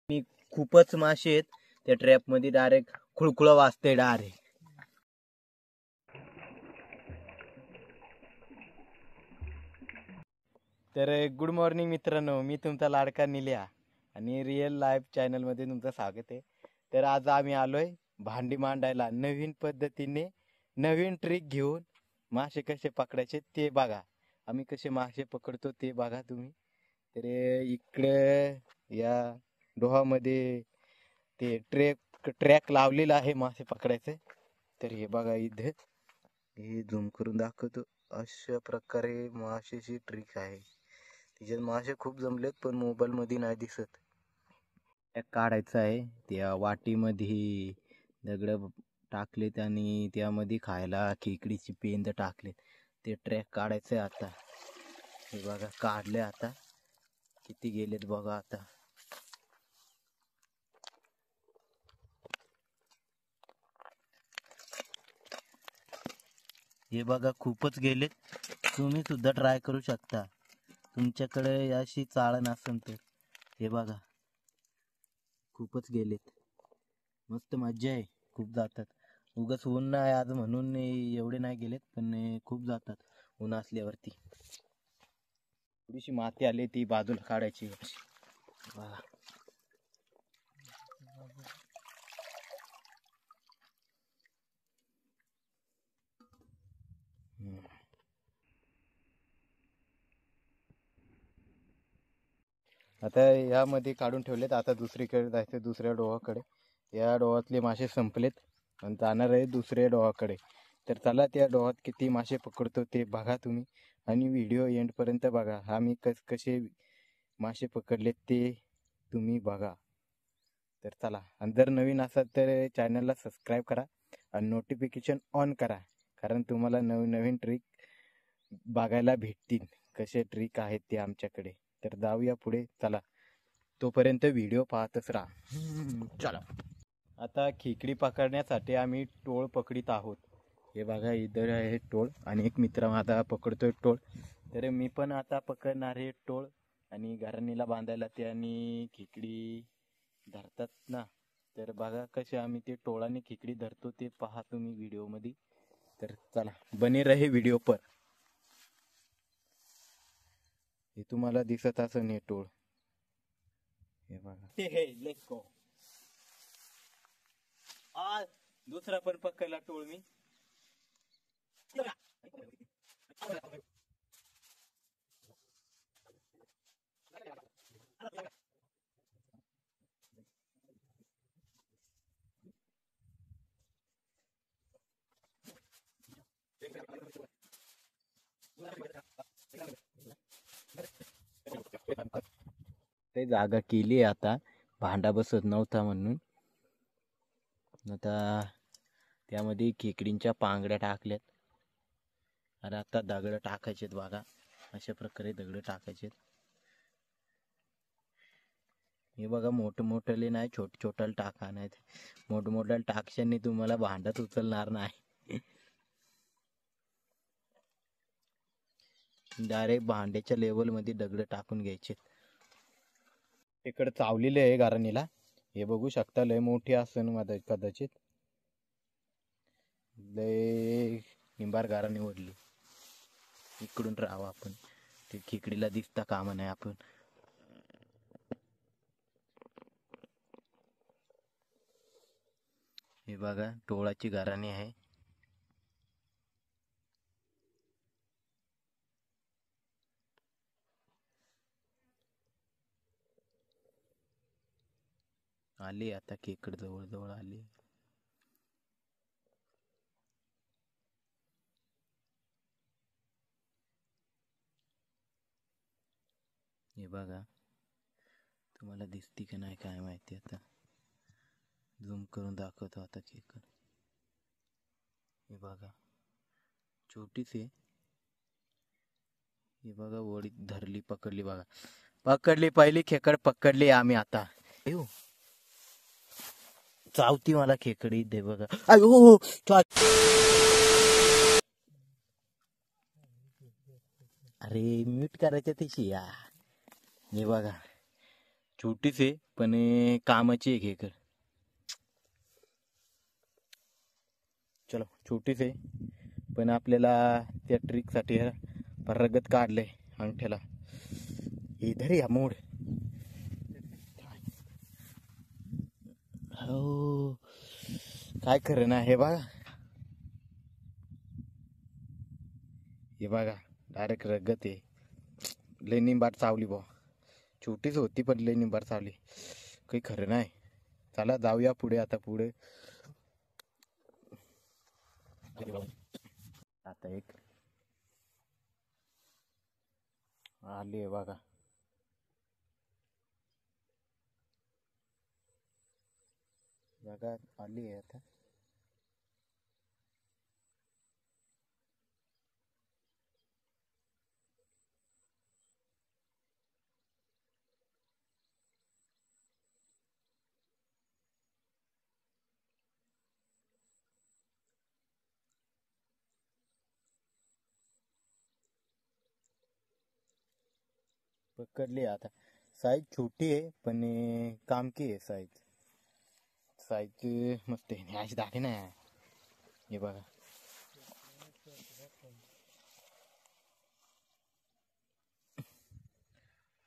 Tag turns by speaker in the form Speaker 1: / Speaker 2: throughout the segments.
Speaker 1: मी खूपच मासे आहेत त्या ट्रॅप मध्ये, डायरेक्ट खुळखुळ वाजते डायरेक्ट. तर गुड मॉर्निंग मित्रांनो, मी तुमचा लाडका निल्या आणि रिअल लाईफ चॅनल मध्ये तुमचं स्वागत आहे. तर आज आम्ही आलोय भांडी मांडायला, नवीन पद्धतीने नवीन ट्रिक घेऊन. मासे कसे पकडायचे ते बघा, आम्ही कसे मासे पकडतो ते बघा तुम्ही. तर इकडे या डोहामध्ये ते ट्रॅक लावलेला आहे मासे पकडायचे. तर हे बघा इथे, हे झूम करून दाखवतो. अशा प्रकारे माशाची ट्रिक आहे. तिच्यात मासे खूप जमलेत पण मोबाईल मध्ये नाही दिसत. काढायचं आहे. त्या वाटीमध्ये दगड टाकलेत आणि त्यामध्ये खायला खेकडीची पेंद टाकलेत. ते ट्रॅक काढायचंय आता. हे बघा काढले, आता किती गेलेत बघा. आता हे बघा खूपच गेलेत. तुम्ही सुद्धा ट्राय करू शकता, तुमच्याकडे अशी चाळ नसेल तर. हे बघा खूपच गेलेत. मस्त मज्जा आहे, खूप जातात. उगाच ऊन नाही आज म्हणून एवढे नाही गेलेत, पण खूप जातात ऊन असल्यावरती. थोडीशी माती आली ती बाजूला काढायची. बघा आता यामध्ये काढून ठेवलेत. आता दुसरीकडे जायचं, दुसऱ्या डोहाकडे. या डोहातले मासे संपलेत आणि जाणार आहे दुसऱ्या डोहाकडे. तर चला त्या डोहात किती मासे पकडतो ते बघा तुम्ही, आणि व्हिडिओ एंड पर्यंत बघा. आम्ही कसे मासे पकडलेत ते तुम्ही बघा. तर चला, आणि जर नवीन असाल तर चॅनलला सबस्क्राईब करा आणि नोटिफिकेशन ऑन करा, कारण तुम्हाला नवीन नवीन ट्रिक बघायला भेटतील. कसे ट्रिक आहेत ते आमच्याकडे. तर जाऊया पुढे, चला. तोपर्यंत व्हिडिओ पाहतच राहा. चला. आता खेकडी पकडण्यासाठी आम्ही टोळ पकडीत आहोत. हे बघा इधर आहे टोळ, आणि एक मित्र माझा पकडतोय टोळ. तर मी पण आता पकडणार आहे टोळ, आणि घराणीला बांधायला ते आणि खेकडी धरतात ना. तर बघा कसे आम्ही ते टोळाने खेकडी धरतो ते पहा तुम्ही व्हिडिओ मध्ये. तर चला, बने रहे व्हिडिओ पर. हे तुम्हाला दिसत असं हे टोळ. हे बघा ते हे लेट्स गो. आज दुसरा पण पकडला टोळ मी. ते जागा केली आता, भांडा बसत नव्हता म्हणून. आता त्यामध्ये खेकडींच्या पांगड्या टाकल्यात. आणि आता दगड टाकायचेत बघा, अशा प्रकारे दगड टाकायचेत. हे बघा मोठमोठ्याले नाही, छोट छोट्याला टाका, नाही मोठमोठ्याला टाकशाने तुम्हाला भांडत उचलणार नाही. डायरेक्ट भांड्याच्या लेवल मध्ये दगड टाकून घ्यायचे. इकडे चावलेले आहे गारणीला, हे बघू शकता. लय मोठी असन कदाचित, लय निंबार गाराणी ओढली. इकडून राहावं आपण, ते खेकडीला दिसता कामा नाही आपण. हे बघा टोळाची गाराणी आहे. आली आता खेकड जवळ जवळ आली. हे बघा तुम्हाला दिसती का नाही काय माहिती. आता झूम करून दाखवतो आता खेकड. हे बघा छोटीच आहे. हे बघा वडीत धरली, पकडली बघा, पकडली. पहिली खेकड पकडली आम्ही आता. चावती मला खेकडी दे बघा. अयो अरे म्यूट करायच्या तिशी या. हे बघा छोटीच आहे पण कामाची आहे खेकड. चलो छोटीच आहे पण आपल्याला त्या ट्रिकसाठी रगत काढलंय अंगठ्याला. इधर या मोड. हो काय खरं ना. हे बघा हे बघा डायरेक्ट रगत आहे. लय निंबाट चावली बा. छोटीच होती पण लय निंबाट चावली. काही खरं नाही. चला जाऊया पुढे. आता पुढे आता एक आली आहे बघा. बघा आली आहे आता. पकडली आता. साईज छोटी आहे पण काम की आहे. साईज मस्त आहे. अशी दाखी ना. हे बघा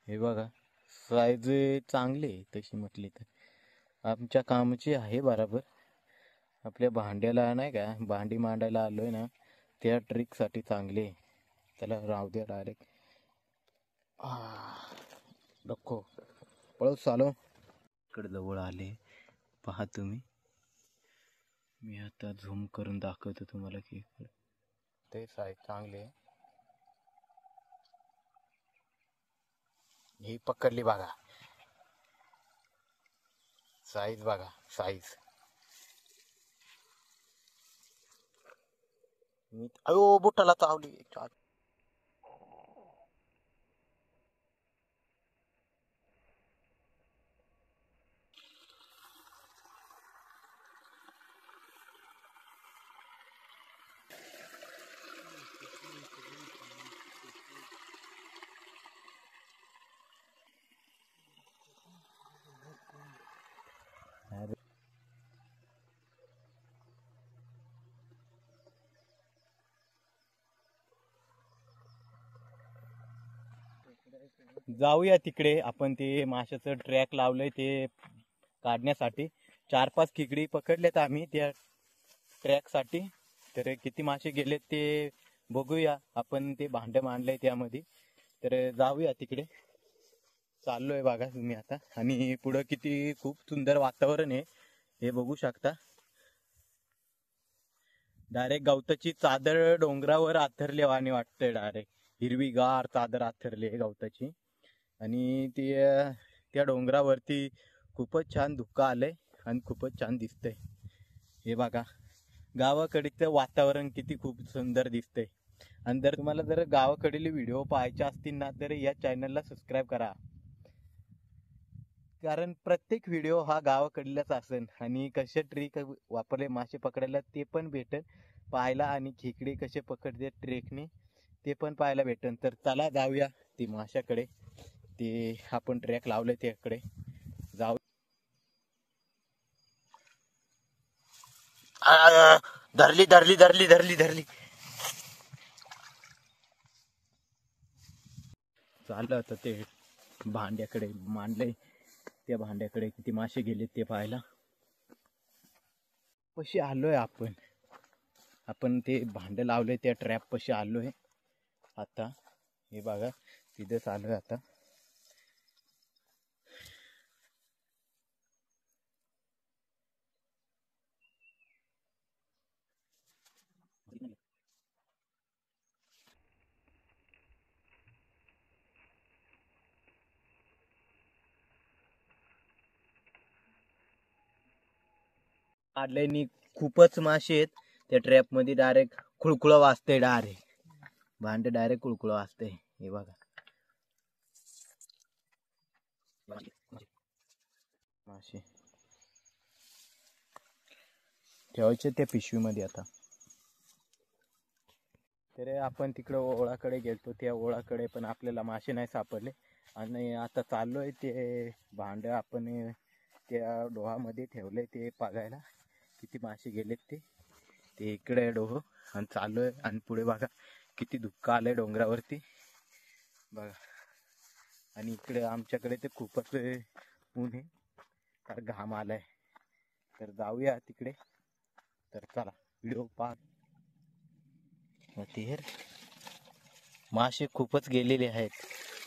Speaker 1: हे बघा साईज चांगली आहे तशी म्हटली तर. आमच्या कामाची आहे बरोबर. आपल्या भांड्याला नाही का भांडी मांडायला आलोय ना त्या ट्रिकसाठी चांगली आहे. त्याला राहू द्या डायरेक्ट. नको पळत चालो. इकडे जवळ आले पहा तुम्ही. मी आता झूम करून दाखवतो तुम्हाला की ते साईज चांगले. ही पकडली बघा. साईज बघा साईज. मी अयो बुटाला चावली. जाऊया तिकडे. आपण ते माशाचं ट्रॅक लावलंय ते काढण्यासाठी. 4-5 खेकडी पकडलेत आम्ही त्या ट्रॅक साठी. तर किती मासे गेलेत ते बघूया. आपण ते भांड मांडलंय त्यामध्ये. तर जाऊया तिकडे. चाललोय बघा तुम्ही आता. आणि पुढं किती खूप सुंदर वातावरण आहे हे बघू शकता. डायरेक्ट गवताची चादर डोंगरावर आथरली आणि वाटतंय. डायरेक्ट हिरवीगार चादर आथरली आहे गवताची. आणि त्या डोंगरावरती खूपच छान धुकं आलंय आणि खूपच छान दिसतंय. हे बघा गावाकडचं वातावरण किती खूप सुंदर दिसतंय. आणि जर गावाकडील व्हिडिओ पाहायचे असतील ना तर या चॅनलला सबस्क्राईब करा. कारण प्रत्येक व्हिडिओ हा गावाकडलाच असेल. आणि कसे ट्रिक वापरले मासे पकडायला ते पण भेटेल पाहायला. आणि खेकडे कसे पकडते ट्रेकने ते पण पाहायला भेटेल. तर चला जाऊया ती माशाकडे. ते आपण ट्रॅक लावले त्याकडे जाऊ. धरली धरली धरली धरली धरली. चाललं होतं ते भांड्याकडे मांडले. त्या भांड्याकडे किती मासे गेले ते पाहायला. पशी आलोय आपण ते भांड लावले त्या ट्रॅप पशी आलोय आता. हे बघा तिथेच आलोय आता. काढल्याने खूपच मासे आहेत त्या ट्रॅप मध्ये. डायरेक्ट खुळखुळ वाजते. डायरेक्ट भांड डायरेक्ट खुळखुळ वाजते. हे बघा मासे ठेवायचे त्या पिशवीमध्ये आता. तर आपण तिकडे ओळाकडे गेलतो. त्या ओळाकडे पण आपल्याला मासे नाही सापडले. आणि आता चाललोय ते भांड आपण त्या डोहामध्ये ठेवले ते बघायला किती मासे गेलेत ते इकडे डोह आणि चाललोय. आणि पुढे बघा किती धुक्क आलंय डोंगरावरती बघा. आणि इकडे आमच्याकडे ते खूपच ऊन आहे, तर घाम आलाय. तर जाऊया तिकडे. तर चला व्हिडिओ पहा. ते मासे खूपच गेलेले आहेत.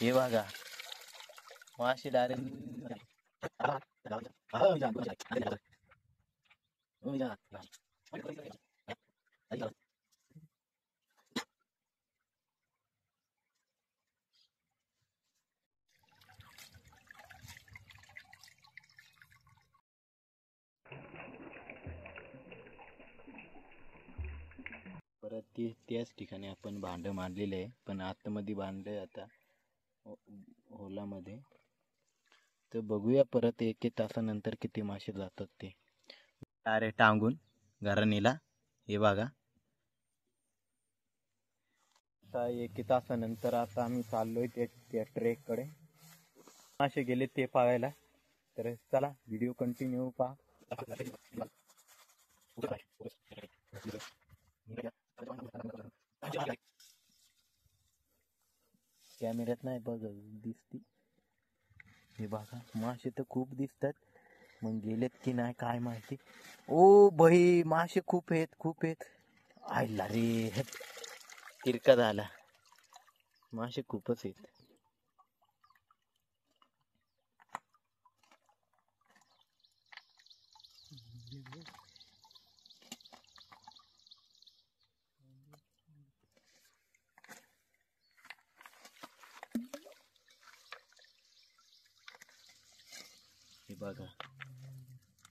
Speaker 1: हे बघा मासे डायरेक्ट परत त्याच ठिकाणी आपण भांड मांडलेले आहे, पण आतमध्ये बांधलंय आता होलामध्ये. तर बघूया परत 1-1 तासानंतर किती मासे जातात ते. अरे टांगून घराणीला हे बघा. आता 1 तासानंतर आता आम्ही चाललोय त्या ट्रेककडे. मासे गेले ते पाहायला. तर चला व्हिडिओ कंटिन्यू पहा. कॅमेऱ्यात नाही बघ दिसती. हे बघा मासे तर खूप दिसतात, मग गेलेत की नाही काय माहिती. ओ भाई मासे खूप आहेत. आयला रे तिरका झाला. मासे खूपच आहेत. हे बघा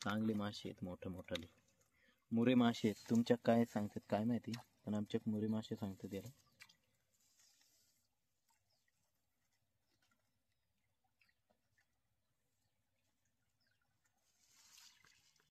Speaker 1: चांगले मासे आहेत, मोठे मुरे मासे आहेत. तुमच्या काय सांगतात काय माहिती, पण आमच्या मुरे मासे सांगतात याला.